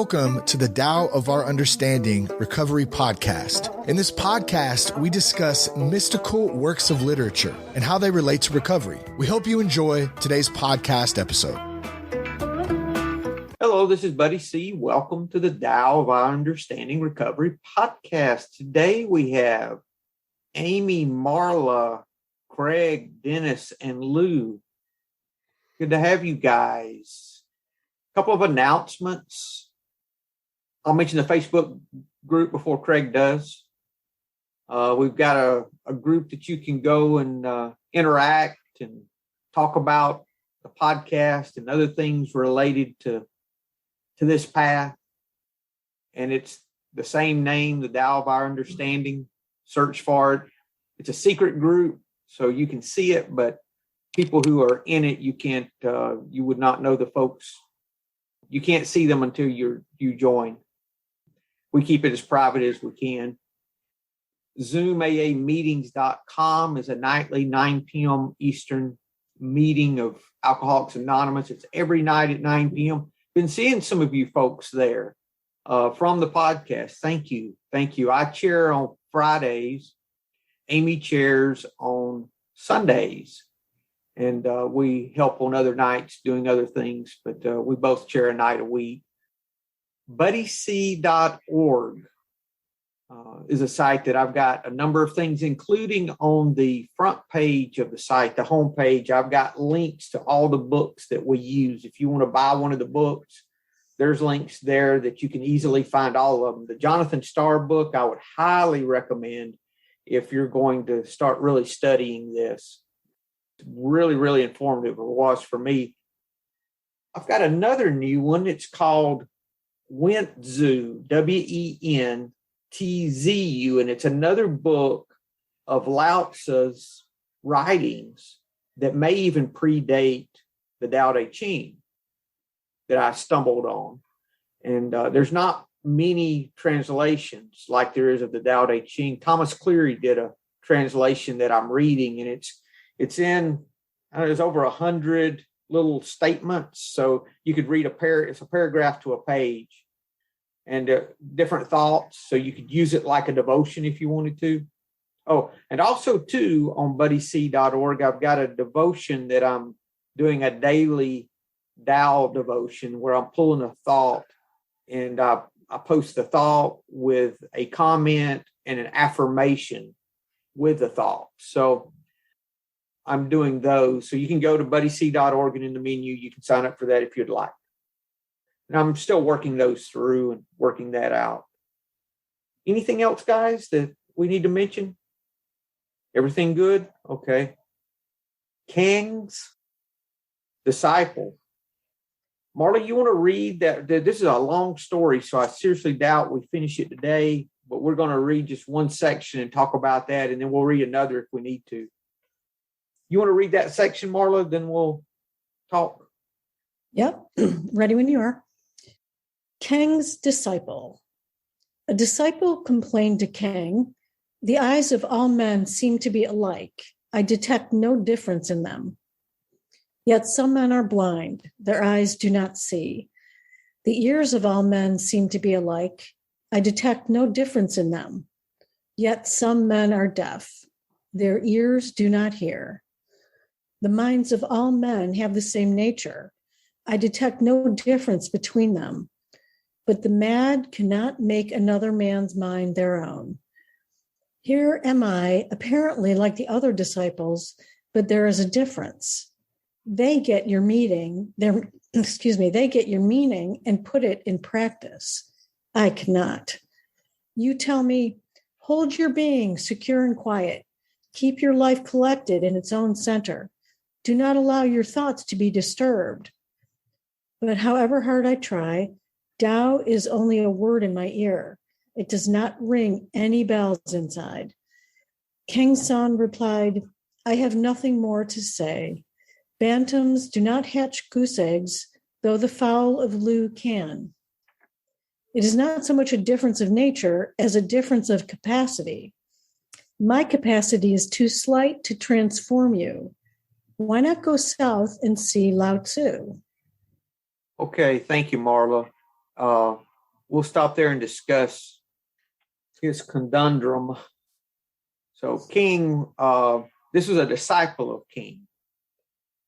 Welcome to the Tao of Our Understanding Recovery Podcast. In this podcast, we discuss mystical works of literature and how they relate to recovery. We hope you enjoy today's podcast episode. Hello, this is Buddy C. Welcome to the Tao of Our Understanding Recovery Podcast. Today we have Amy, Marla, Craig, Dennis, and Lou. Good to have you guys. A couple of announcements. I'll mention the Facebook group before Craig does. We've got a group that you can go and interact and talk about the podcast and other things related to this path. And it's the same name, the Tao of Our Understanding. Search for it. It's a secret group, so you can see it, but people who are in it, you would not know the folks. You can't see them until you join. We keep it as private as we can. ZoomAAmeetings.com is a nightly 9 p.m. Eastern meeting of Alcoholics Anonymous. It's every night at 9 p.m. Been seeing some of you folks there from the podcast. Thank you. Thank you. I chair on Fridays. Amy chairs on Sundays. And we help on other nights doing other things, but we both chair a night a week. BuddyC.org is a site that I've got a number of things, including on the front page of the site, the homepage. I've got links to all the books that we use. If you want to buy one of the books, there's links there that you can easily find all of them. The Jonathan Starr book, I would highly recommend if you're going to start really studying this. It's really, really informative. It was for me. I've got another new one. It's called Wentzu, Wentzu, and it's another book of Lao Tzu's writings that may even predate the Tao Te Ching that I stumbled on. And there's not many translations like there is of the Tao Te Ching. Thomas Cleary did a translation that I'm reading, and it's in, there's over 100 little statements. So you could read it's a paragraph to a page, and different thoughts. So you could use it like a devotion if you wanted to. Oh, and also too, on buddyc.org, I've got a devotion that I'm doing, a daily Tao devotion where I'm pulling a thought, and I post the thought with a comment and an affirmation with the thought. So I'm doing those. So you can go to buddyc.org, and in the menu, you can sign up for that if you'd like. And I'm still working those through and working that out. Anything else, guys, that we need to mention? Everything good? Okay. Kengs, disciple. Marla, you want to read that? This is a long story, so I seriously doubt we finish it today, but we're going to read just one section and talk about that, and then we'll read another if we need to. You want to read that section, Marla? Then we'll talk. Yep. Ready when you are. Keng's disciple. A disciple complained to Keng, "The eyes of all men seem to be alike. I detect no difference in them. Yet some men are blind. Their eyes do not see. The ears of all men seem to be alike. I detect no difference in them. Yet some men are deaf. Their ears do not hear. The minds of all men have the same nature. I detect no difference between them. But the mad cannot make another man's mind their own. Here am I, apparently like the other disciples, but there is a difference. They get your meaning, they get your meaning and put it in practice. I cannot. You tell me, hold your being secure and quiet. Keep your life collected in its own center. Do not allow your thoughts to be disturbed. But however hard I try, Tao is only a word in my ear. It does not ring any bells inside. Keng San replied, I have nothing more to say. Bantams do not hatch goose eggs, though the fowl of Lu can. It is not so much a difference of nature as a difference of capacity. My capacity is too slight to transform you. Why not go south and see Lao Tzu? Okay, thank you, Marla. we'll stop there and discuss his conundrum. So King, this was a disciple of King.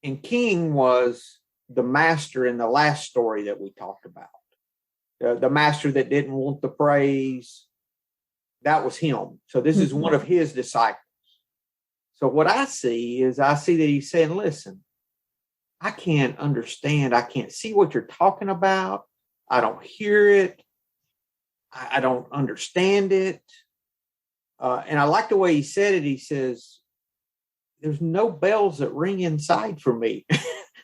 And King was the master in the last story that we talked about. The master that didn't want the praise, that was him. So this is one of his disciples. So what I see that he's saying, listen, I can't understand. I can't see what you're talking about. I don't hear it. I don't understand it. And I like the way he said it. He says, there's no bells that ring inside for me.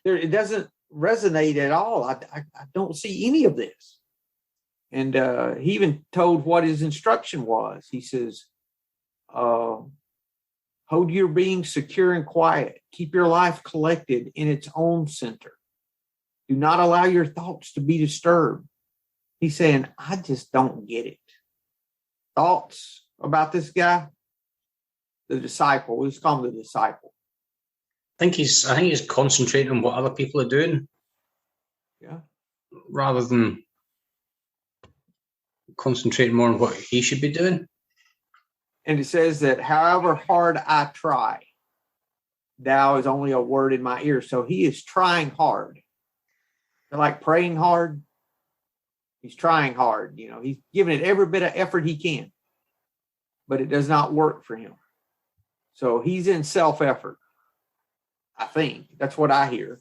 It doesn't resonate at all. I don't see any of this. And he even told what his instruction was. He says, hold your being secure and quiet. Keep your life collected in its own center. Do not allow your thoughts to be disturbed. He's saying, I just don't get it. Thoughts about this guy? The disciple. We'll just call him the disciple. I think he's concentrating on what other people are doing. Yeah. Rather than concentrating more on what he should be doing. And it says that however hard I try, thou is only a word in my ear. So he is trying hard. They're like praying hard. He's trying hard. He's giving it every bit of effort he can, but it does not work for him. So he's in self-effort. I think that's what I hear.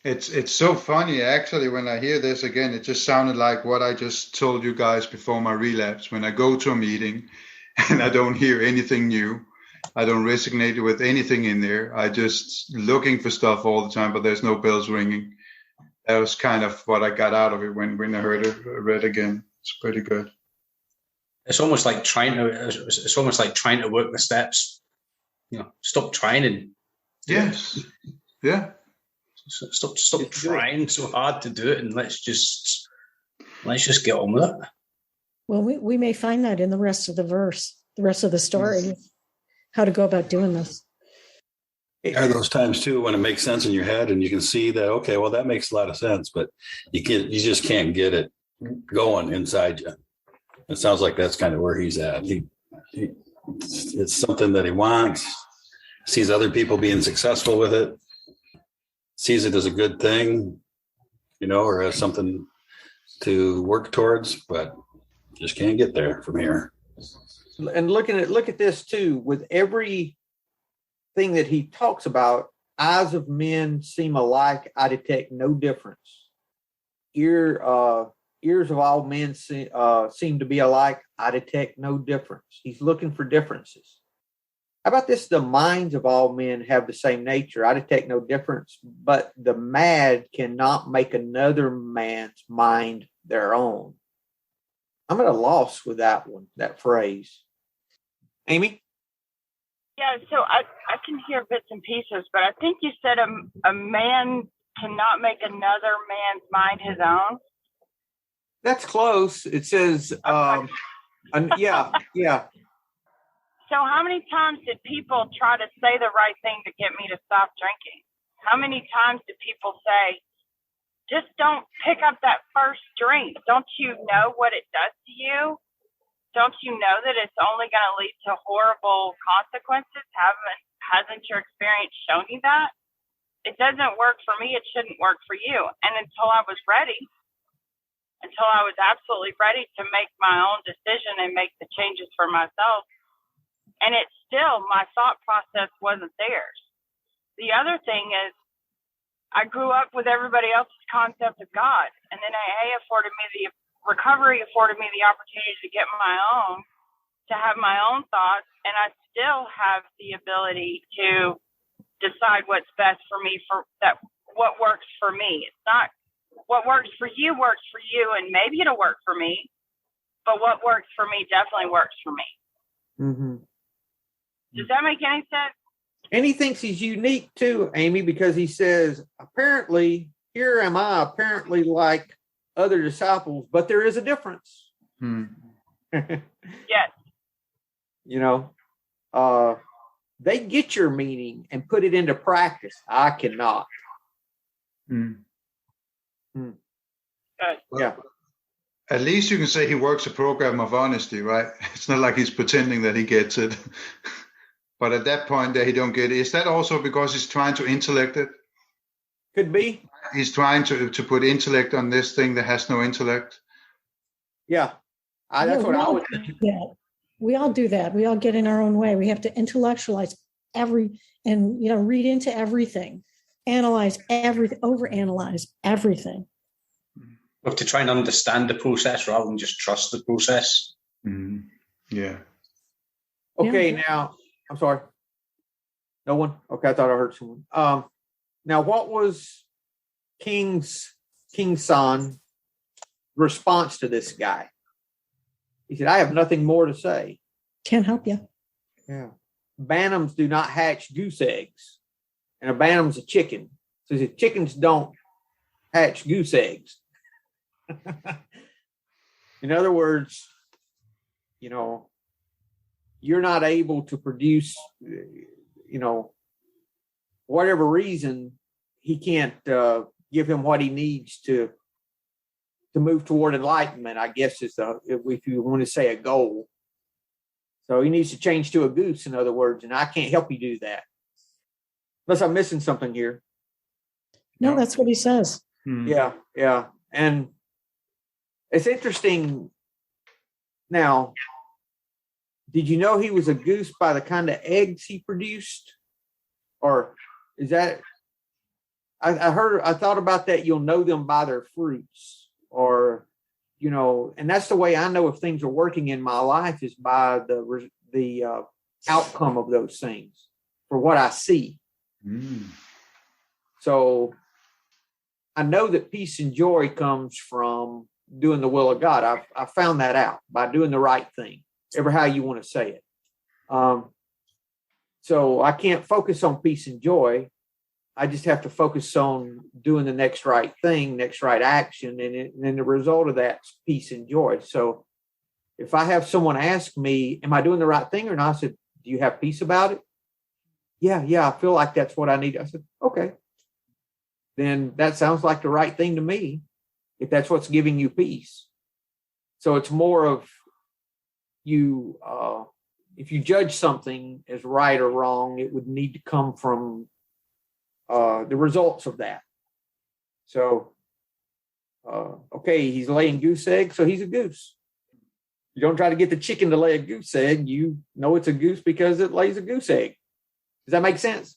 It's so funny, actually, when I hear this again. It just sounded like what I just told you guys before my relapse. When I go to a meeting and I don't hear anything new, I don't resonate with anything in there. I just looking for stuff all the time, but there's no bells ringing. That was kind of what I got out of it when I read again. It's pretty good. It's almost like trying to work the steps. Stop trying and yes, yeah. Stop trying so hard to do it, and let's just get on with it. Well, we may find that in the rest of the verse, the rest of the story, how to go about doing this. There are those times too when it makes sense in your head, and you can see that that makes a lot of sense, but you just can't get it going inside you. It sounds like that's kind of where he's at. It's something that he wants. Sees other people being successful with it. Sees it as a good thing, or as something to work towards, but just can't get there from here. And look at this too. With every thing that he talks about, eyes of men seem alike. I detect no difference. Ears of all men seem to be alike. I detect no difference. He's looking for differences. How about this? The minds of all men have the same nature. I detect no difference, but the mad cannot make another man's mind their own. I'm at a loss with that phrase. Amy? Yeah, so I can hear bits and pieces, but I think you said a man cannot make another man's mind his own. That's close. It says, yeah. So how many times did people try to say the right thing to get me to stop drinking? How many times did people say, just don't pick up that first drink? Don't you know what it does to you? Don't you know that it's only going to lead to horrible consequences? Hasn't your experience shown you that? It doesn't work for me. It shouldn't work for you. And until I was absolutely ready to make my own decision and make the changes for myself, and it's still, my thought process wasn't theirs. The other thing is, I grew up with everybody else's concept of God, and then recovery afforded me the opportunity to get my own, to have my own thoughts, and I still have the ability to decide what's best for me, what works for me. It's not what works for you, and maybe it'll work for me, but what works for me definitely works for me. Mm-hmm. Does that make any sense? And he thinks he's unique too, Amy, because he says, apparently, here am I, apparently like other disciples, but there is a difference. Yes. They get your meaning and put it into practice. I cannot. Good. Yeah. At least you can say he works a program of honesty, right? It's not like he's pretending that he gets it. But at that point that he don't get it, is that also because he's trying to intellect it? Could be. He's trying to put intellect on this thing that has no intellect. Yeah. That's what I would think. Yeah. We all do that. We all get in our own way. We have to intellectualize read into everything, analyze everything, overanalyze everything. We have to try and understand the process rather than just trust the process. Mm-hmm. Yeah. Okay, Yeah. now, I'm sorry. No one? Okay, I thought I heard someone. Now, what was King's son response to this guy? He said, I have nothing more to say. Can't help you. Yeah. Bantams do not hatch goose eggs. And a bantam's a chicken. So he said, chickens don't hatch goose eggs. In other words, you're not able to produce, whatever reason, he can't give him what he needs to move toward enlightenment, I guess is if you want to say a goal. So he needs to change to a goose, in other words, and I can't help you do that. Unless I'm missing something here. No, that's what he says. Yeah. And it's interesting. Now, did you know he was a goose by the kind of eggs he produced? Or is that, I thought about that. You'll know them by their fruits, or, and that's the way I know if things are working in my life is by the outcome of those things for what I see. So I know that peace and joy comes from doing the will of God. I found that out by doing the right thing, ever how you want to say it. So I can't focus on peace and joy. I just have to focus on doing the next right thing, next right action. And then the result of that's peace and joy. So if I have someone ask me, am I doing the right thing or not? I said, do you have peace about it? Yeah, I feel like that's what I need. I said, okay. Then that sounds like the right thing to me, if that's what's giving you peace. So it's more of you, if you judge something as right or wrong, it would need to come from the results of that. So, okay, he's laying goose eggs, so he's a goose. You don't try to get the chicken to lay a goose egg. You know it's a goose because it lays a goose egg. Does that make sense?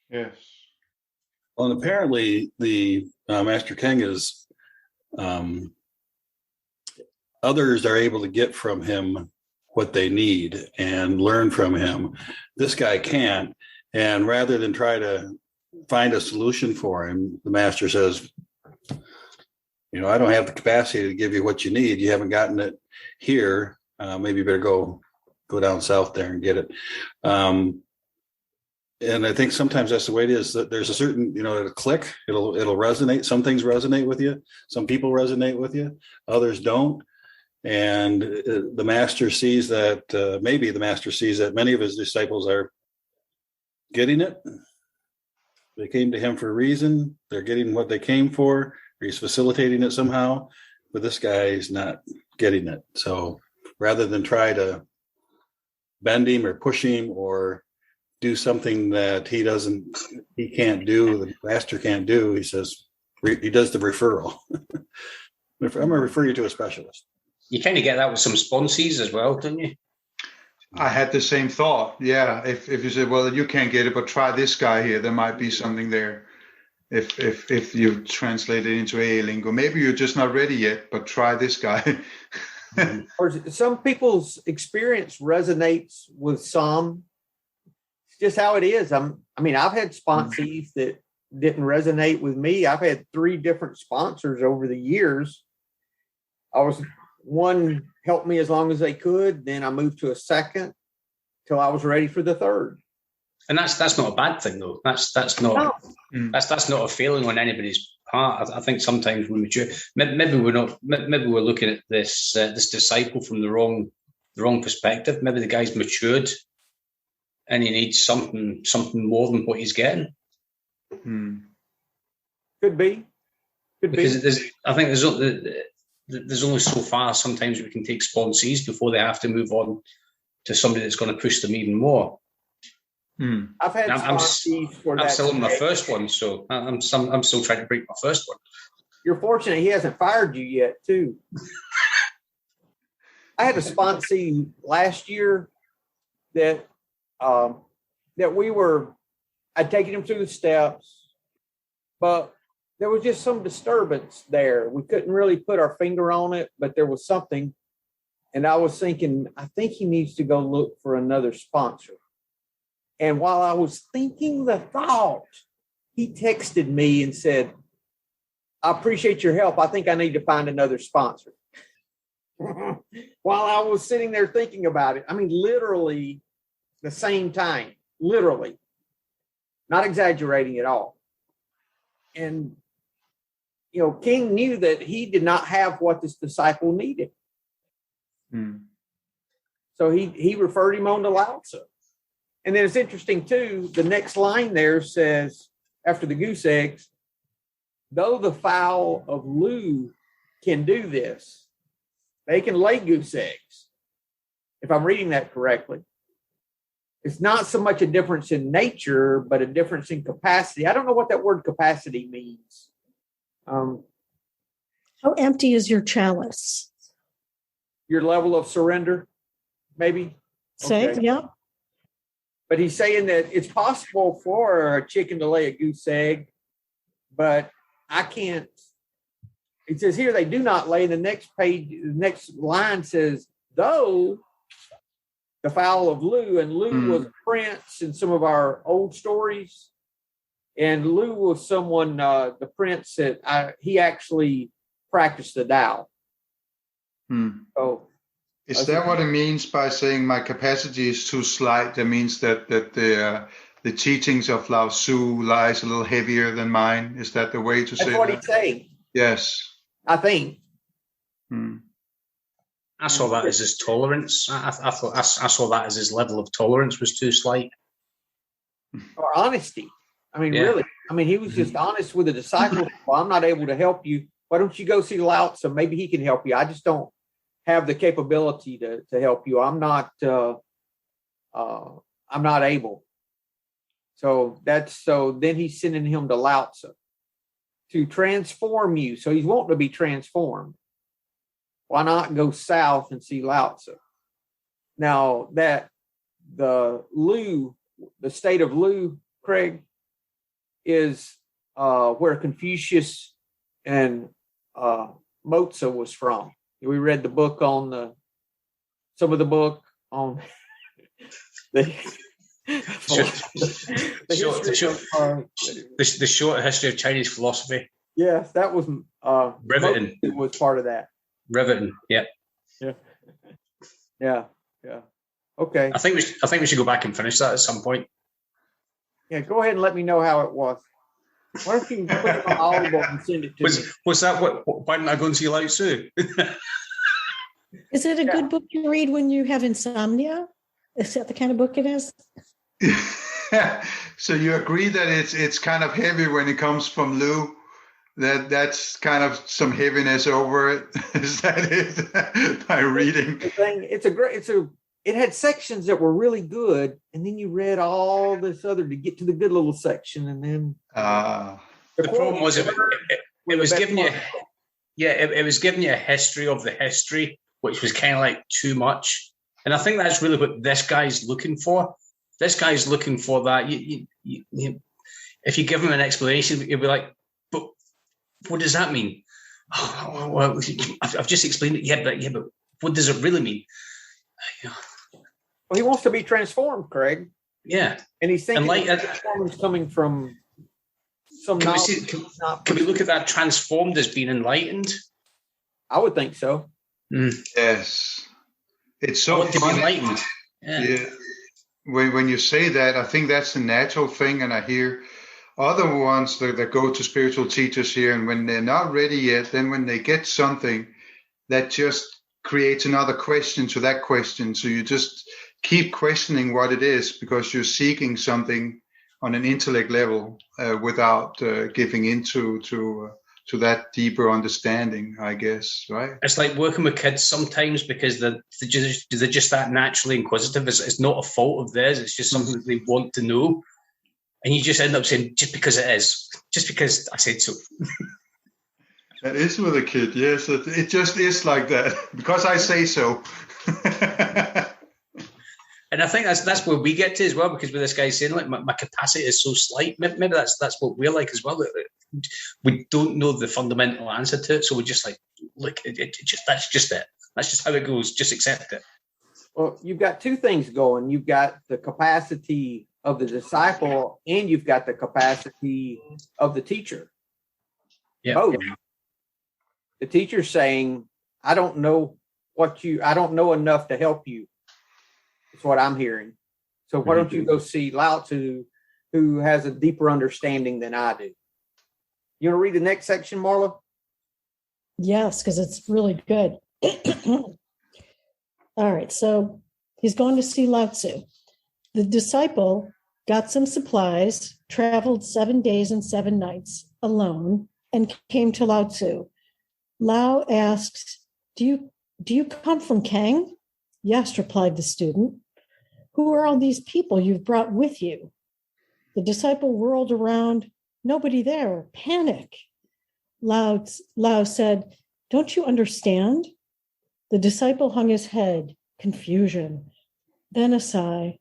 Yes. Well, and apparently the Master Keng is, others are able to get from him what they need and learn from him. This guy can't. And rather than try to find a solution for him, the master says, I don't have the capacity to give you what you need. You haven't gotten it here. Maybe you better go down south there and get it. And I think sometimes that's the way it is, that there's a certain, it'll click, it'll resonate. Some things resonate with you. Some people resonate with you. Others don't. And the master sees that, maybe the master sees that many of his disciples are getting it. They came to him for a reason. They're getting what they came for. Or he's facilitating it somehow. But this guy is not getting it. So rather than try to bend him or push him or do something that he can't do, the master can't do, he says, he does the referral. I'm going to refer you to a specialist. You kind of get that with some sponsees as well, don't you? I had the same thought. Yeah. If you say, well, you can't get it, but try this guy here, there might be something there. If you translate it into AA lingo, maybe you're just not ready yet, but try this guy. Or some people's experience resonates with some. It's just how it is. I've had sponsees that didn't resonate with me. I've had 3 different sponsors over the years. One helped me as long as they could. Then I moved to a second till I was ready for the third. And that's not a bad thing, though. That's not a failing on anybody's part. I think sometimes we mature. Maybe we're looking at this disciple from the wrong perspective. Maybe the guy's matured, and he needs something more than what he's getting. Could be. because I think there's only so far sometimes we can take sponsees before they have to move on to somebody that's going to push them even more. I've had sponsees for that. I'm still on my first one, so I'm still trying to break my first one. You're fortunate he hasn't fired you yet, too. I had a sponsee last year that I'd taken him through the steps, but there was just some disturbance there. We couldn't really put our finger on it, but there was something. And I was thinking, I think he needs to go look for another sponsor. And while I was thinking the thought, he texted me and said, I appreciate your help. I think I need to find another sponsor. While I was sitting there thinking about it, I mean, literally the same time, literally, not exaggerating at all. And, King knew that he did not have what this disciple needed. So he referred him on to Lao Tzu. And then it's interesting, too, the next line there says, after the goose eggs, though the fowl of Lu can do this, they can lay goose eggs, if I'm reading that correctly. It's not so much a difference in nature, but a difference in capacity. I don't know what that word capacity means. How empty is your chalice? Your level of surrender, maybe? Say, Okay. yeah. But he's saying that it's possible for a chicken to lay a goose egg, but I can't. It says here they do not lay. The next page, the next line says, though the fowl of Lu, and Lu was a prince in some of our old stories. And Lu was someone, the prince that he actually practiced the Tao. So, is that what it means by saying my capacity is too slight? That means that the teachings of Lao Tzu lies a little heavier than mine. Is that the way to say that? That's what he's saying. Yes. I think. I saw that as his tolerance. I saw that as his level of tolerance was too slight. Or honesty. I mean, really. I mean, he was just honest with the disciples. Well, I'm not able to help you. Why don't you go see Lao Tzu? Maybe he can help you. I just don't have the capability to help you. I'm not able. So then he's sending him to Lao Tzu to transform you. So he's wanting to be transformed. Why not go south and see Lao Tzu? Now that the state of Lu, Craig, is where Confucius and Moza was from. We read the book on some of the book on the short history of Chinese philosophy. Yes, that was riveting. It was part of that. Riveting. Yeah. Okay. I think we should go back and finish that at some point. Yeah, go ahead and let me know how it was. Why don't you put it on Audible and send it to me? What's that? Why didn't I go and see Lao Tzu? Is it a good book to read when you have insomnia? Is that the kind of book it is? So you agree that it's kind of heavy when it comes from Lu? That's kind of some heaviness over it. Is that it? By reading, it had sections that were really good, and then you read all this other to get to the good little section, and then the problem was it was giving you it was giving you a history of the history, which was kind of like too much. And I think that's really what this guy's looking for. This guy's looking for that. You, if you give him an explanation, he'll be like, "But what does that mean?" Oh, well, I've just explained it. Yeah, but what does it really mean? Well, he wants to be transformed, Craig. Yeah, and he's thinking transformation coming from some knowledge. Can we look at that transformed as being enlightened? I would think so. Yes, it's so I want to be enlightened. Yeah. When you say that, I think that's the natural thing, and I hear other ones that go to spiritual teachers here, and when they're not ready yet, then when they get something that just creates another question to that question, so you just keep questioning what it is because you're seeking something on an intellect level without giving into to that deeper understanding, I guess, right? It's like working with kids sometimes because they're just that naturally inquisitive. It's not a fault of theirs. It's just something that they want to know. And you just end up saying, just because it is, just because I said so. That is with a kid, yes. It just is like that, because I say so. And I think that's where we get to as well, because with this guy saying, like, my capacity is so slight. Maybe that's what we're like as well. We don't know the fundamental answer to it, so we're just like, look, that's just it. That's just how it goes. Just accept it. Well, you've got two things going. You've got the capacity of the disciple, and you've got the capacity of the teacher. Yeah. Both. The teacher's saying, I don't know enough to help you. That's what I'm hearing. So why don't you go see Lao Tzu, who has a deeper understanding than I do? You want to read the next section, Marla? Yes, because it's really good. All right, so he's going to see Lao Tzu. The disciple got some supplies, traveled 7 days and 7 nights alone, and came to Lao Tzu. Lao asked, Do you come from Kang? Yes, replied the student. Who are all these people you've brought with you? The disciple whirled around. Nobody there. Panic. Lao said, Don't you understand? The disciple hung his head. Confusion. Then a sigh.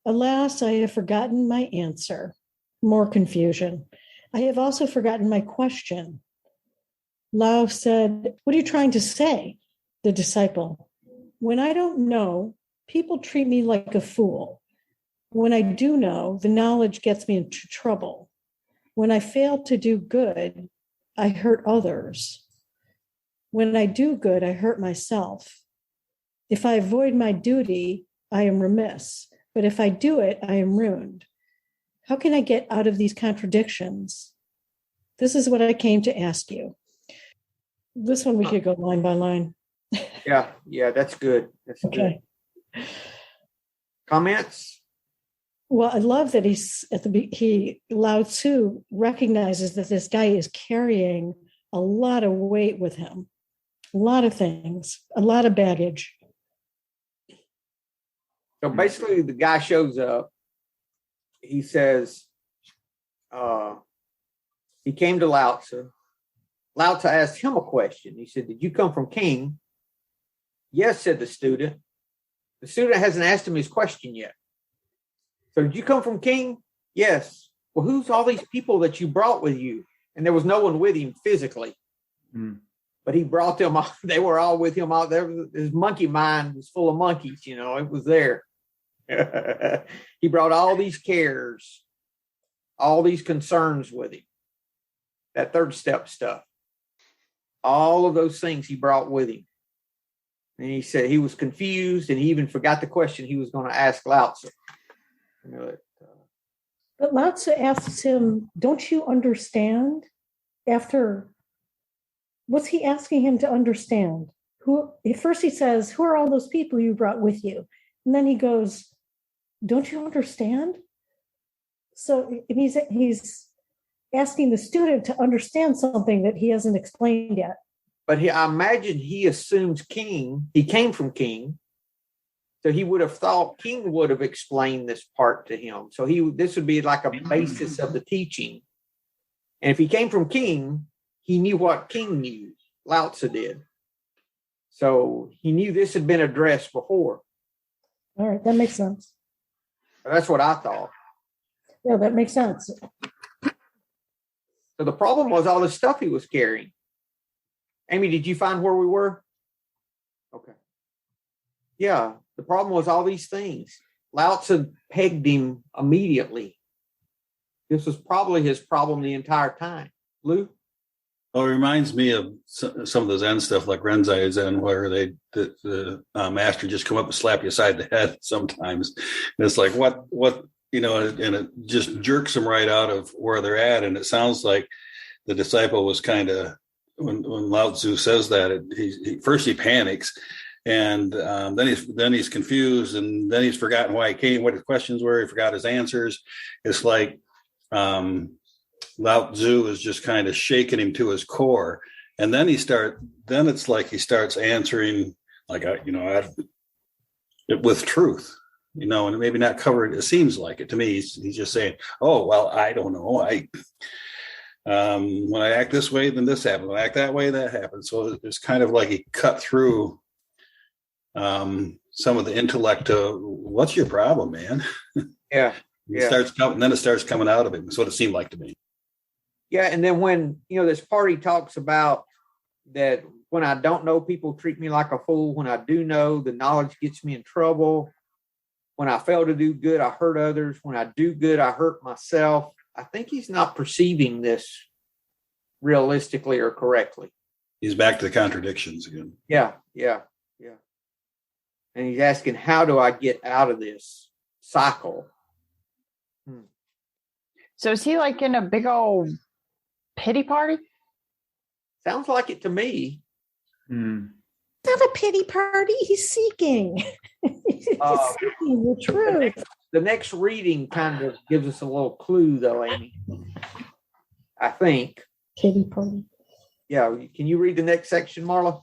Alas, I have forgotten my answer. More confusion. I have also forgotten my question. Lao said, What are you trying to say? The disciple. When I don't know, people treat me like a fool. When I do know, the knowledge gets me into trouble. When I fail to do good, I hurt others. When I do good, I hurt myself. If I avoid my duty, I am remiss. But if I do it, I am ruined. How can I get out of these contradictions? This is what I came to ask you. This one we could go line by line. Yeah, that's good. That's okay. Good. Comments? Well, I love that Lao Tzu recognizes that this guy is carrying a lot of weight with him, a lot of things, a lot of baggage. So basically, the guy shows up. He says, he came to Lao Tzu. Lao Tzu asked him a question. He said, Did you come from King? Yes, said the student. The student hasn't asked him his question yet. So did you come from King? Yes. Well, who's all these people that you brought with you? And there was no one with him physically. But he brought them all. They were all with him. His monkey mind was full of monkeys, it was there. He brought all these cares, all these concerns with him. That third step stuff. All of those things he brought with him. And he said he was confused, and he even forgot the question he was going to ask Lao Tzu. But Lao Tzu asks him, Don't you understand? What's he asking him to understand? First he says, Who are all those people you brought with you? And then he goes, Don't you understand? So he's asking the student to understand something that he hasn't explained yet. But I imagine he assumes King. He came from King. So he would have thought King would have explained this part to him. So this would be like a basis of the teaching. And if he came from King, he knew what King knew. Lao Tzu did. So he knew this had been addressed before. All right, that makes sense. That's what I thought. Yeah, that makes sense. So the problem was all the stuff he was carrying. Amy, did you find where we were? Okay. Yeah, the problem was all these things. Lao Tzu pegged him immediately. This was probably his problem the entire time. Lou? Well, it reminds me of some of the Zen stuff like Renzai Zen, where the master just come up and slap you aside the head sometimes. And it's like, what, and it just jerks them right out of where they're at. And it sounds like the disciple was kind of, when Lao Tzu says that, first he panics, and then he's confused, and then he's forgotten why he came, what his questions were. He forgot his answers. It's like, Lao Tzu is just kind of shaking him to his core. And then it's like he starts answering like, with truth, and maybe not covered. It seems like it to me. He's just saying, oh, well, I don't know. When I act this way, then this happens. When I act that way, that happens. So it's kind of like he cut through some of the intellect to what's your problem, man? Yeah. Then it starts coming out of him. That's what it seemed like to me. Yeah. And then when, this party talks about that when I don't know, people treat me like a fool. When I do know, the knowledge gets me in trouble. When I fail to do good, I hurt others. When I do good, I hurt myself. I think he's not perceiving this realistically or correctly. He's back to the contradictions again. Yeah. And he's asking, how do I get out of this cycle? So is he like in a big old pity party? Sounds like it to me. Not a pity party. He's seeking. He's seeking the truth. The next reading kind of gives us a little clue, though, Amy. I think. Pity party. Yeah. Can you read the next section, Marla?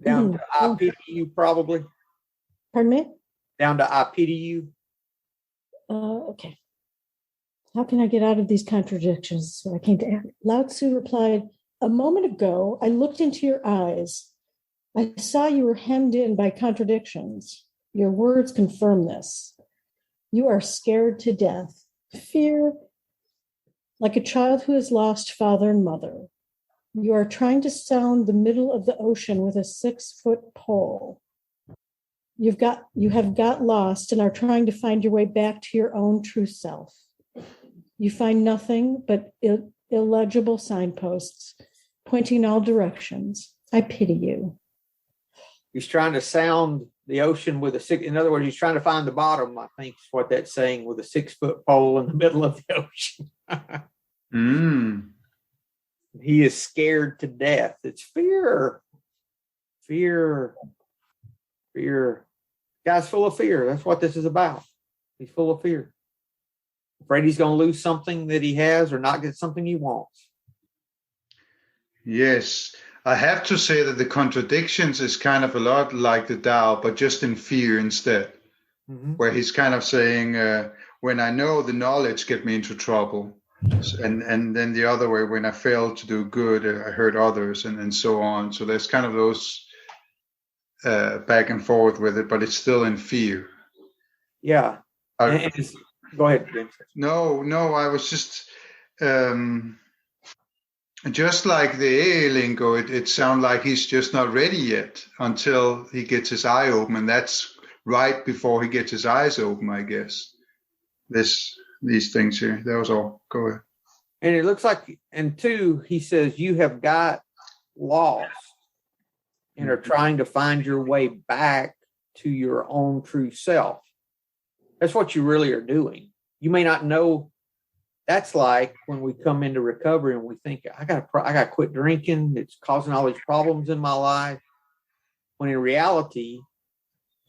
Down to I pity you, probably. Pardon me? Down to I pity you. Okay. How can I get out of these contradictions? So I came to ask. Lao Tzu replied, a moment ago, I looked into your eyes. I saw you were hemmed in by contradictions. Your words confirm this. You are scared to death. Fear, like a child who has lost father and mother. You are trying to sound the middle of the ocean with a 6-foot pole. You have got lost and are trying to find your way back to your own true self. You find nothing but illegible signposts pointing in all directions. I pity you. He's trying to sound the ocean with in other words, he's trying to find the bottom, I think is what that's saying, with a 6-foot pole in the middle of the ocean. He is scared to death. It's fear. Guy's full of fear. That's what this is about. He's full of fear. Afraid he's going to lose something that he has or not get something he wants. Yes. I have to say that the contradictions is kind of a lot like the Tao, but just in fear instead, where he's kind of saying, when I know, the knowledge get me into trouble. And then the other way, when I fail to do good, I hurt others and so on. So there's kind of those back and forth with it, but it's still in fear. Yeah. Go ahead, James. No, I was just like the AA lingo, it sounds like he's just not ready yet until he gets his eye open. And that's right before he gets his eyes open, I guess. These things here. That was all. Go ahead. And it looks like, and 2, he says, you have got lost and are trying to find your way back to your own true self. That's what you really are doing. You may not know. That's like when we come into recovery and we think, I got to quit drinking. It's causing all these problems in my life. When in reality,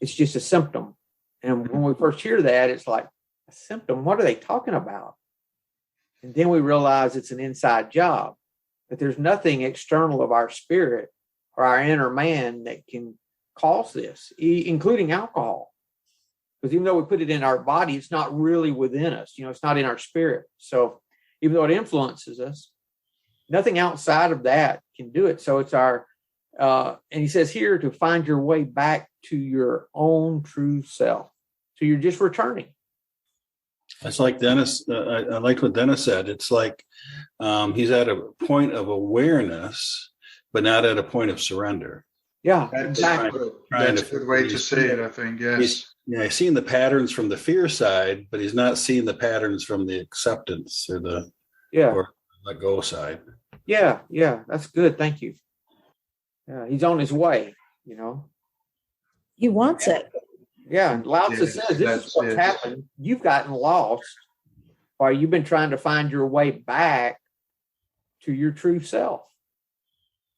it's just a symptom. And when we first hear that, it's like, a symptom? What are they talking about? And then we realize it's an inside job, that there's nothing external of our spirit or our inner man that can cause this, including alcohol. Because even though we put it in our body, it's not really within us. It's not in our spirit. So even though it influences us, nothing outside of that can do it. So it's our, and he says here, to find your way back to your own true self. So you're just returning. It's like Dennis, I liked what Dennis said. It's like he's at a point of awareness, but not at a point of surrender. Yeah, exactly. That's a good way to say it, I think, yes. He's seeing the patterns from the fear side, but he's not seeing the patterns from the acceptance or the or let go side. Yeah, that's good. Thank you. Yeah, he's on his way, He wants it. Yeah, and Lao Tzu says this is what's happened. You've gotten lost while you've been trying to find your way back to your true self.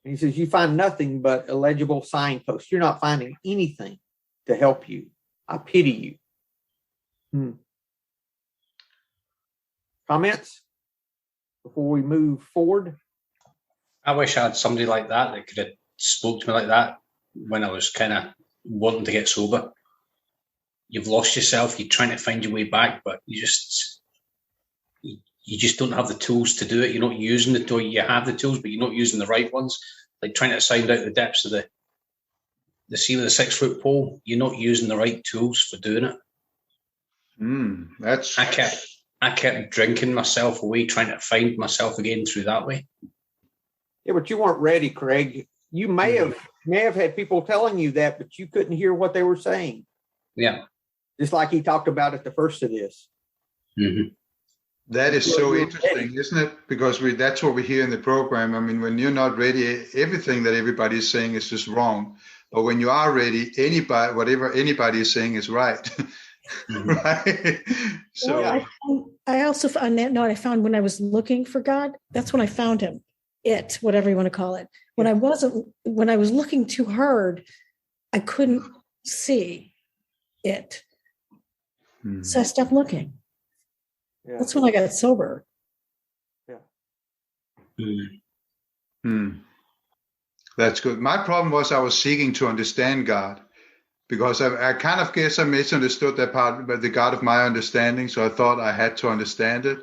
And he says you find nothing but illegible signposts. You're not finding anything to help you. I pity you. Comments? before we move forward? I wish I had somebody like that could have spoke to me like that when I was kind of wanting to get sober. You've lost yourself. You're trying to find your way back, but you just don't have the tools to do it. You're not using the tool. You have the tools, but you're not using the right ones. Like trying to sound out the depths of the sea with a 6-foot pole. You're not using the right tools for doing it. I kept drinking myself away, trying to find myself again through that way. Yeah, but you weren't ready, Craig. You may have had people telling you that, but you couldn't hear what they were saying. Yeah. Just like he talked about at the first of this. Mm-hmm. That is so interesting, isn't it? Because that's what we hear in the program. I mean, when you're not ready, everything that everybody is saying is just wrong. But when you are ready, whatever anybody is saying is right. Mm-hmm. Right? So I also, on that note, I found when I was looking for God, that's when I found him. Whatever you want to call it. When I was looking too hard, I couldn't see it. So I stopped looking. Yeah. That's when I got sober. Yeah. That's good. My problem was I was seeking to understand God, because I kind of guess I misunderstood that part, but the God of my understanding. So I thought I had to understand it,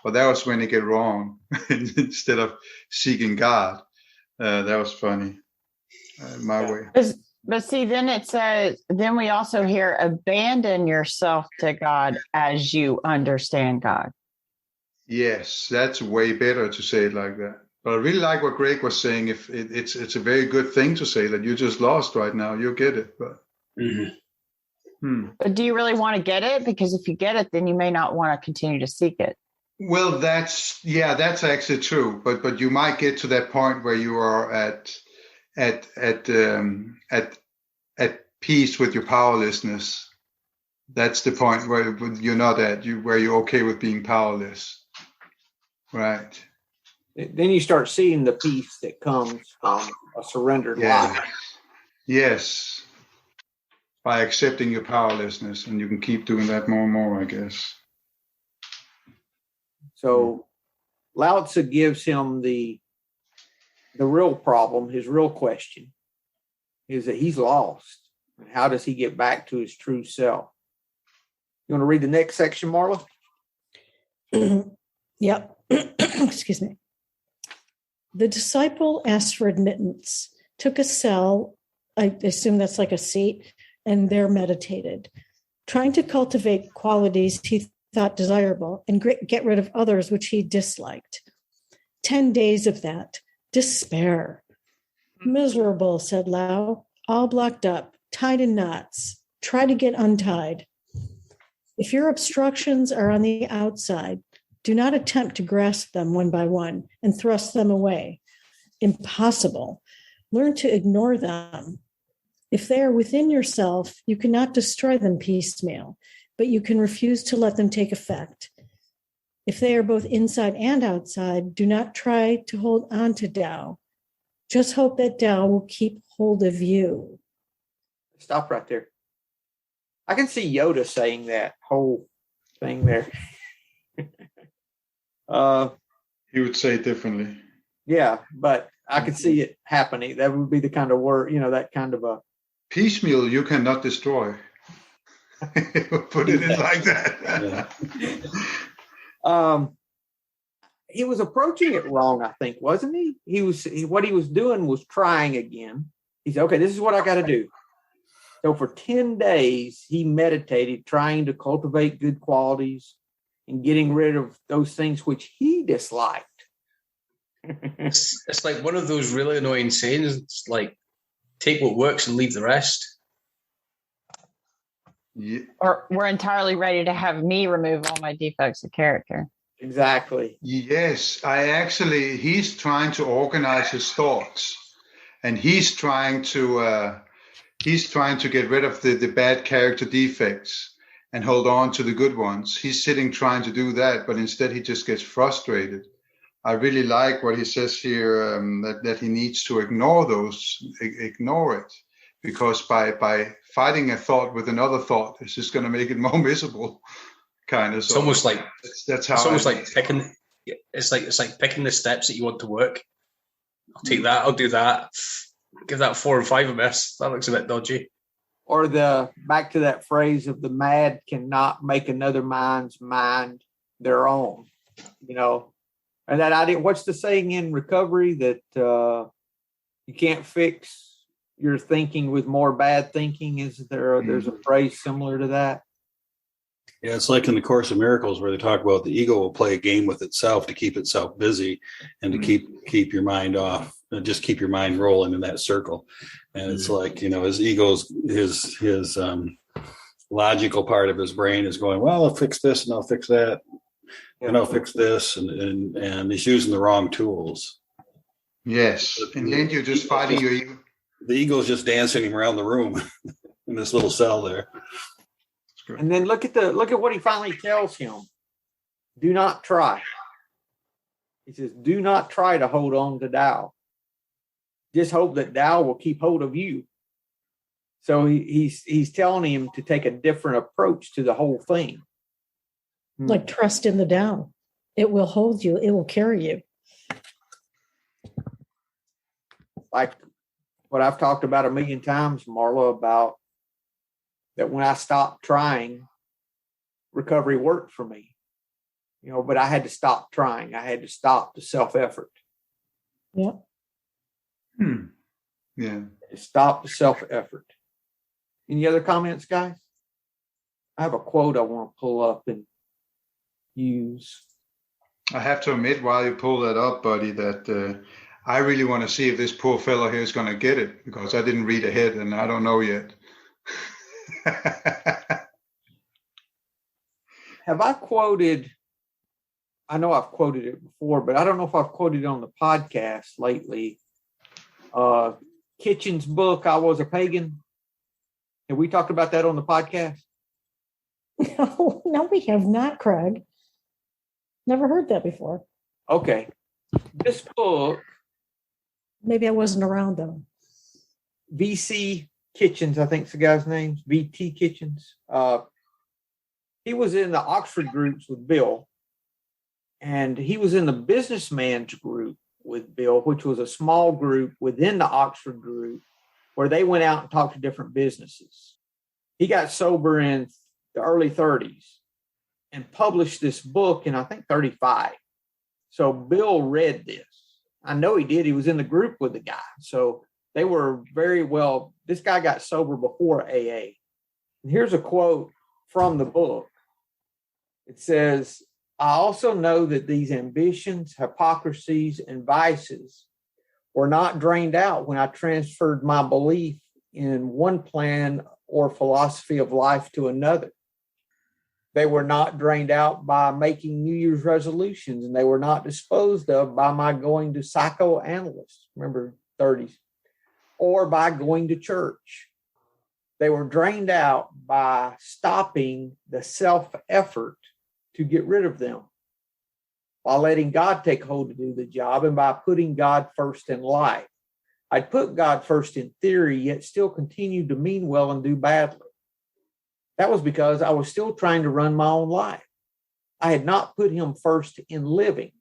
but that was when it get wrong. Instead of seeking God, that was funny. My way. But see, then it says, then we also hear abandon yourself to God as you understand God. Yes, that's way better to say it like that. But I really like what Greg was saying. If it's a very good thing to say that you're just lost right now, you'll get it. But But do you really want to get it? Because if you get it, then you may not want to continue to seek it. Well, that's actually true. But you might get to that point where you are at peace with your powerlessness. That's the point where you're not where you're okay with being powerless. Right. Then you start seeing the peace that comes from a surrendered life. Yes. By accepting your powerlessness, and you can keep doing that more and more, I guess. So Lao Tzu gives him the real problem, his real question is that he's lost. And how does he get back to his true self? You want to read the next section, Marla? Yep. Excuse me. The disciple asked for admittance, took a cell, I assume that's like a seat, and there meditated, trying to cultivate qualities he thought desirable and get rid of others which he disliked. 10 days of that. Despair. Miserable, said Lao, all blocked up, tied in knots. Try to get untied. If your obstructions are on the outside, do not attempt to grasp them one by one and thrust them away. Impossible. Learn to ignore them. If they are within yourself, you cannot destroy them piecemeal, but you can refuse to let them take effect. If they are both inside and outside, do not try to hold on to Tao. Just hope that Tao will keep hold of you. Stop right there. I can see Yoda saying that whole thing there. He would say it differently. Yeah, but I could see it happening. That would be the kind of word, that kind of a piecemeal you cannot destroy. Put it in like that. He was approaching it wrong, I think, wasn't he? What he was doing was trying again. He said, okay, this is what I got to do. So for 10 days, he meditated, trying to cultivate good qualities and getting rid of those things which he disliked. It's like one of those really annoying sayings. It's like, take what works and leave the rest. Yeah. Or we're entirely ready to have me remove all my defects of character. Exactly. Yes, he's trying to organize his thoughts, and he's trying to get rid of the bad character defects and hold on to the good ones. He's sitting trying to do that, but instead he just gets frustrated. I really like what he says here, that he needs to ignore it, because by fighting a thought with another thought, it's just going to make it more miserable. Kind of. It's almost like that's how. It's almost like it's like picking the steps that you want to work. I'll take that. I'll do that. Give that 4 and 5 a miss. That looks a bit dodgy. Or back to that phrase of the mad cannot make another man's mind their own, and that idea. What's the saying in recovery that you can't fix your thinking with more bad thinking? There's a phrase similar to that? Yeah, it's like in the Course of Miracles where they talk about the ego will play a game with itself to keep itself busy and to keep your mind off, and just keep your mind rolling in that circle. And it's like, his ego's his logical part of his brain is going, well, I'll fix this and I'll fix that and I'll fix this, and he's using the wrong tools. Yes, and then you're just fighting your ego. The ego's just dancing around the room in this little cell there. And then look at what he finally tells him. Do not try. He says, do not try to hold on to Tao. Just hope that Tao will keep hold of you. So he's telling him to take a different approach to the whole thing. Like trust in the Tao. It will hold you. It will carry you. Like what I've talked about 1,000,000 times, Marla, about that when I stopped trying, recovery worked for me. But I had to stop trying. I had to stop the self-effort. Yeah. Yeah. Stop the self-effort. Any other comments, guys? I have a quote I want to pull up and use. I have to admit, while you pull that up, buddy, that I really want to see if this poor fellow here is going to get it, because I didn't read ahead and I don't know yet. Have I quoted? I know I've quoted it before, but I don't know if I've quoted it on the podcast lately. Kitchen's book, I Was a Pagan. Have we talked about that on the podcast? No, we have not, Craig. Never heard that before. Okay. This book. Maybe I wasn't around though. VC Kitchens, I think is the guy's name. VT Kitchens. He was in the Oxford groups with Bill, and he was in the businessman's group with Bill, which was a small group within the Oxford group where they went out and talked to different businesses. He got sober in the early 30s and published this book in, I think, 35. So Bill read this. I know he did. He was in the group with the guy. So they were very well. This guy got sober before AA. And here's a quote from the book. It says, I also know that these ambitions, hypocrisies, and vices were not drained out when I transferred my belief in one plan or philosophy of life to another. They were not drained out by making New Year's resolutions, and they were not disposed of by my going to psychoanalysts, remember 30s, or by going to church. They were drained out by stopping the self-effort to get rid of them, by letting God take hold to do the job, and by putting God first in life. I'd put God first in theory, yet still continued to mean well and do badly. That was because I was still trying to run my own life. I had not put him first in living,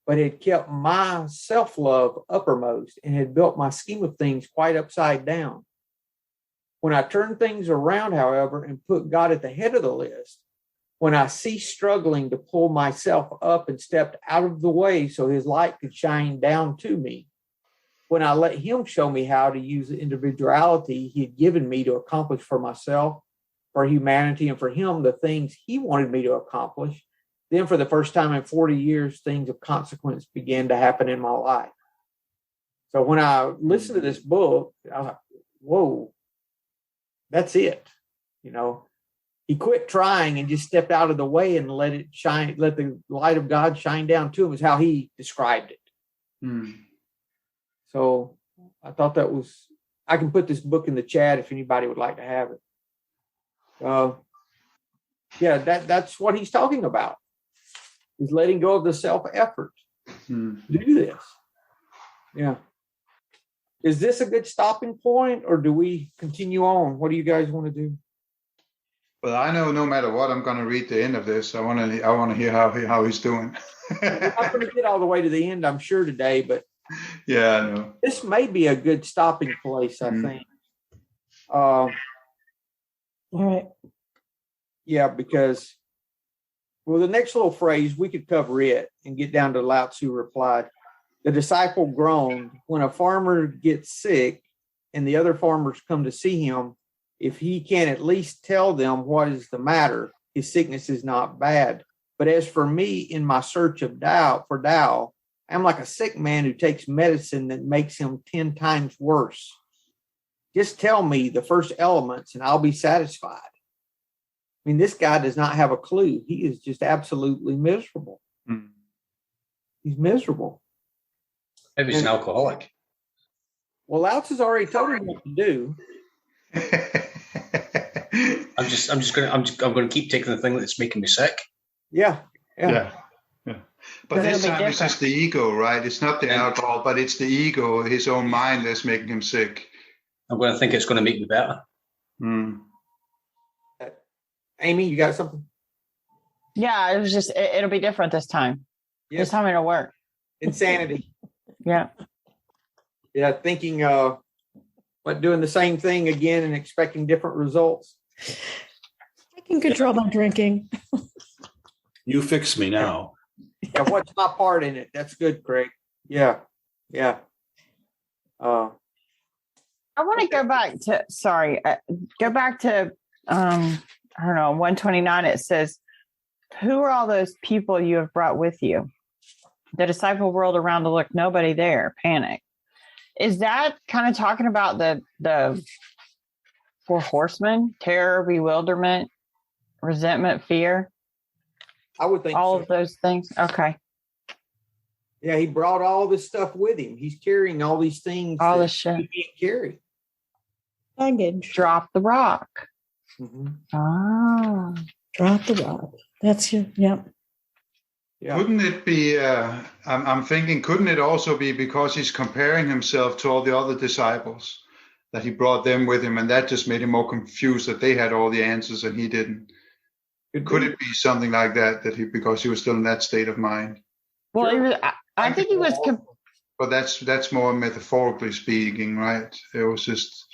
but had kept my self-love uppermost and had built my scheme of things quite upside down. When I turned things around, however, and put God at the head of the list, when I ceased struggling to pull myself up and stepped out of the way so his light could shine down to me, when I let him show me how to use the individuality he had given me to accomplish for myself, for humanity, and for him the things he wanted me to accomplish, then for the first time in 40 years, things of consequence began to happen in my life. So when I listened to this book, I was like, whoa, that's it. He quit trying and just stepped out of the way and let it shine, let the light of God shine down to him, is how he described it. So I thought that was, I can put this book in the chat if anybody would like to have it. That's what he's talking about. He's letting go of the self-effort to do this. Yeah. Is this a good stopping point, or do we continue on? What do you guys want to do? Well, I know no matter what, I'm going to read the end of this. I want to hear how he's doing. I'm not going to get all the way to the end, I'm sure, today, but yeah, I know. This may be a good stopping place, I think. All right. Yeah, because, well, the next little phrase, we could cover it and get down to Lao Tzu replied. The disciple groaned, when a farmer gets sick and the other farmers come to see him, if he can at least tell them what is the matter, his sickness is not bad. But as for me, in my search of Tao, I'm like a sick man who takes medicine that makes him 10 times worse. Just tell me the first elements and I'll be satisfied. I mean, this guy does not have a clue. He is just absolutely miserable. He's miserable. Maybe he's an alcoholic. Well, Lao Tzu's already told him what to do. I'm going to keep taking the thing that's making me sick. Yeah. But this time it's just the ego, right? It's not the alcohol, but it's the ego, his own mind that's making him sick. I'm going to think it's going to make me better. Amy, you got something? Yeah, it was just, it'll be different this time. Yes. This time it'll work. Insanity. Yeah. Yeah, thinking, doing the same thing again and expecting different results. I can control my drinking. You fix me now. Yeah, what's my part in it? That's good, Craig. Yeah. I want to go back to, I don't know, 129. It says, who are all those people you have brought with you? The disciple whirled around to look, nobody there, panic. Is that kind of talking about the four horsemen, terror, bewilderment, resentment, fear? I would think all so. Of those things. Okay. Yeah, he brought all this stuff with him. He's carrying all these things. All this shit. He can't carry. Baggage. Drop the rock. Drop the rock. That's your, yep. Yeah. Couldn't it be, I'm thinking, couldn't it also be because he's comparing himself to all the other disciples, that he brought them with him, and that just made him more confused that they had all the answers and he didn't? Could it be something like that, because he was still in that state of mind? Well, Sure. I think he was. But that's more metaphorically speaking, right? It was just,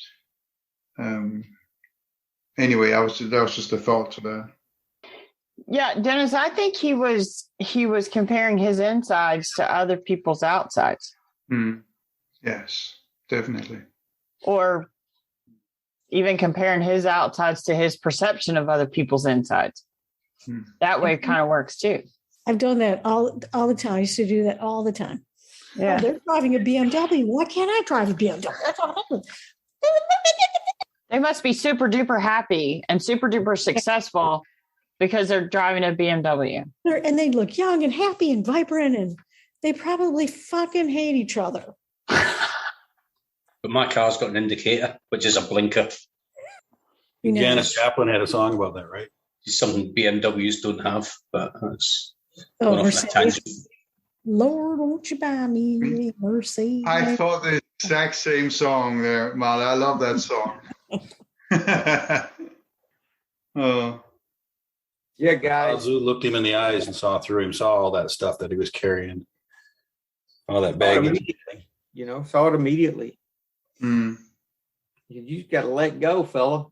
anyway, that was just a thought to that. Yeah, Dennis, I think he was comparing his insides to other people's outsides. Yes, definitely. Or even comparing his outsides to his perception of other people's insides. That way it kind of works too. I've done that all the time. I used to do that all the time. Yeah. Oh, they're driving a BMW. Why can't I drive a BMW? That's what happened. They must be super duper happy and super duper successful because they're driving a BMW. And they look young and happy and vibrant, and they probably fucking hate each other. But my car's got an indicator, which is a blinker. Janis Joplin had a song about that, right? It's something BMWs don't have, but that's Mercedes. Lord, won't you buy me a Mercedes? I thought the exact same song there, Mal. I love that song. Yeah, guys. Zoo looked him in the eyes and saw through him, saw all that stuff that he was carrying, all that baggage. Saw it immediately. You just got to let go, fella.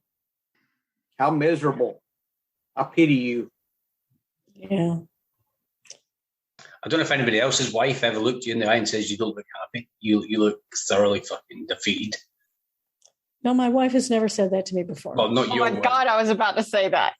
How miserable. I pity you. Yeah. I don't know if anybody else's wife ever looked you in the eye and says, you don't look happy. You look thoroughly fucking defeated. No, my wife has never said that to me before. Well, not your Oh my wife. God, I was about to say that.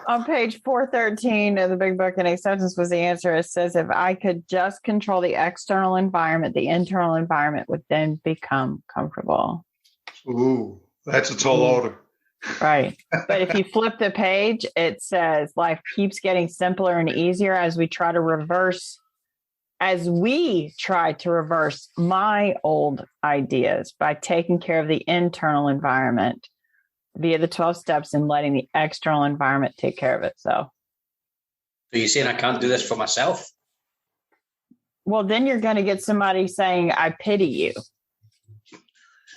On page 413 of the Big Book, and acceptance was the answer. It says, if I could just control the external environment, the internal environment would then become comfortable. Ooh, that's a tall order. Right. But if you flip the page, it says life keeps getting simpler and easier as we try to reverse my old ideas by taking care of the internal environment via the 12 steps and letting the external environment take care of itself. So you're saying I can't do this for myself? Well, then you're going to get somebody saying, I pity you.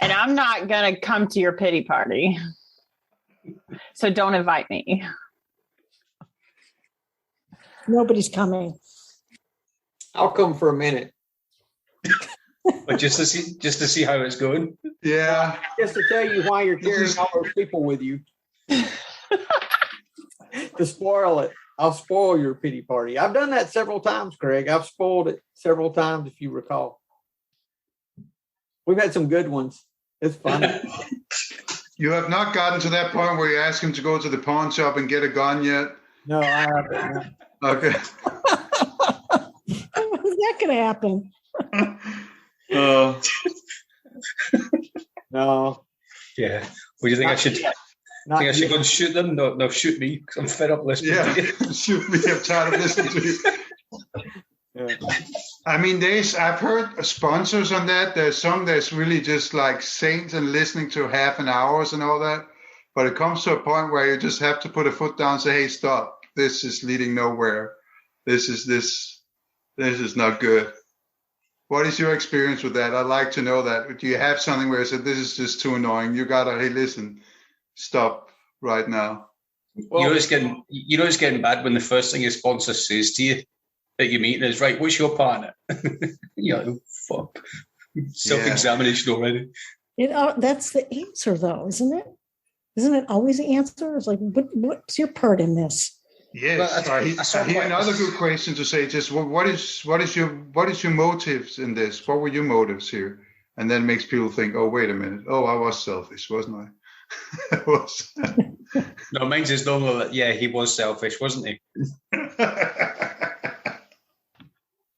And I'm not going to come to your pity party. So don't invite me. Nobody's coming. I'll come for a minute. But just to see how it's going. Yeah. Just to tell you why you're carrying all those people with you. To spoil it. I'll spoil your pity party. I've done that several times, Craig. I've spoiled it several times, if you recall. We've had some good ones. It's funny. You have not gotten to that point where you ask him to go to the pawn shop and get a gun yet? No, I haven't. Okay. How's that going to happen? No. Yeah. What do you think I should? I should go and shoot them? No, shoot me because I'm fed up listening to you. Shoot me. I'm tired of listening to you. Yeah. I mean, I've heard sponsors on that. There's some that's really just like saints and listening to half an hour and all that. But it comes to a point where you just have to put a foot down and say, hey, stop. This is leading nowhere. This is not good. What is your experience with that? I'd like to know that. Do you have something where you said, this is just too annoying? You got to, hey, listen, stop right now. Well, it's getting bad when the first thing your sponsor says to you that you meet is, right, what's your partner? Fuck. Self-examination already. That's the answer, though, isn't it? Isn't it always the answer? It's like, what's your part in this? Yes, I hear another good question to say. Just what is your motives in this? What were your motives here? And then makes people think, oh, wait a minute. Oh, I was selfish, wasn't I? I was. No, mine's is normal that he was selfish, wasn't he?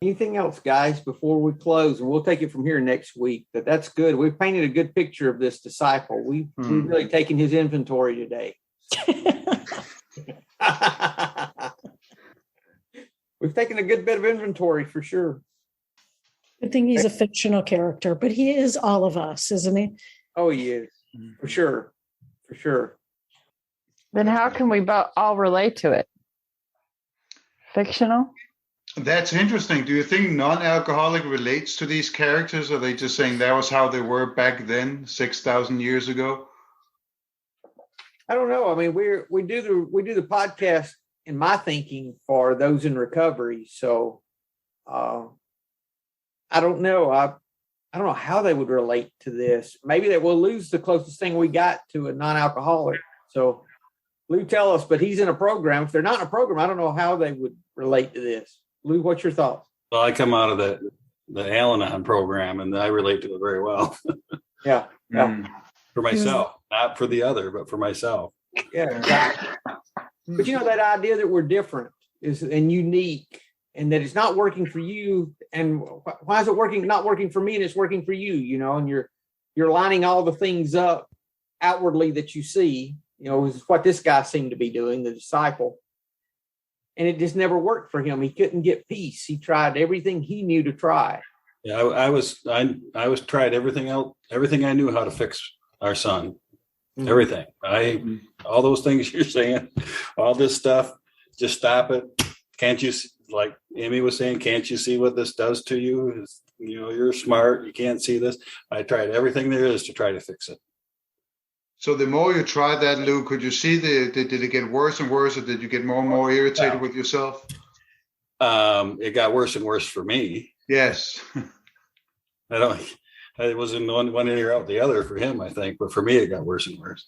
Anything else, guys, before we close? And we'll take it from here next week. That's good. We've painted a good picture of this disciple. We've really taken his inventory today. We've taken a good bit of inventory for sure. Good thing he's a fictional character, but he is all of us, isn't he? Oh, he is. For sure. For sure. Then how can we all relate to it? Fictional? That's interesting. Do you think non-alcoholic relates to these characters? Or are they just saying that was how they were back then, 6,000 years ago? I don't know. I mean, we do the podcast, in my thinking, for those in recovery. So I don't know. I don't know how they would relate to this. Maybe they will lose the closest thing we got to a non-alcoholic. So Lou, tell us, but he's in a program. If they're not in a program, I don't know how they would relate to this. Lou, what's your thoughts? Well, I come out of the Al-Anon program, and I relate to it very well. Yeah. For myself, not for the other, but for myself. Yeah. Exactly. But that idea that we're different and unique, and that it's not working for you. And why is it not working for me, and it's working for you? And you're lining all the things up outwardly that you see. Is what this guy seemed to be doing, the disciple. And it just never worked for him. He couldn't get peace. He tried everything he knew to try. Yeah, I was tried everything else, everything I knew how to fix our son. Mm-hmm. Everything. All those things you're saying, all this stuff, just stop it. Can't you, like Amy was saying, can't you see what this does to you? You're smart. You can't see this. I tried everything there is to try to fix it. So the more you tried that, Lou, could you see did it get worse and worse, or did you get more and more irritated with yourself? It got worse and worse for me. Yes. It wasn't one ear out the other for him, I think, but for me it got worse and worse.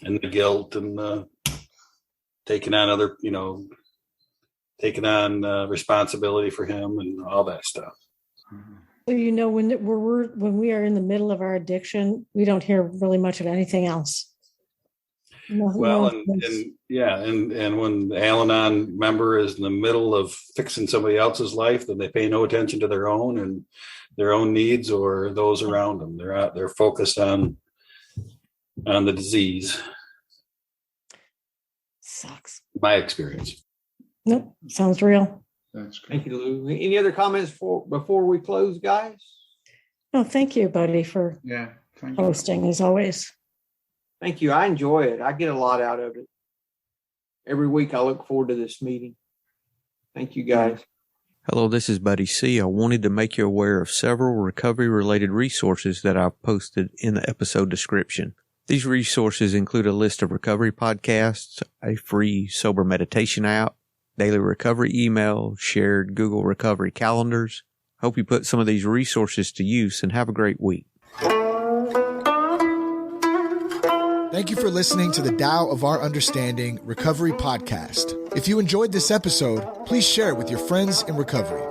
And the guilt and taking on responsibility for him and all that stuff. When we are in the middle of our addiction, we don't hear really much of anything else. And when the Al-Anon member is in the middle of fixing somebody else's life, then they pay no attention to their own and their own needs or those around them. They're focused on the disease. Sucks. My experience. Nope. Sounds real. That's good. Thank you, Lou. Any other comments before we close, guys? No, thank you, buddy, for hosting as always. Thank you. I enjoy it. I get a lot out of it. Every week I look forward to this meeting. Thank you, guys. Hello, this is Buddy C. I wanted to make you aware of several recovery-related resources that I've posted in the episode description. These resources include a list of recovery podcasts, a free sober meditation app, daily recovery email, shared Google recovery calendars. Hope you put some of these resources to use and have a great week. Thank you for listening to the Tao of Our Understanding Recovery Podcast. If you enjoyed this episode, please share it with your friends in recovery.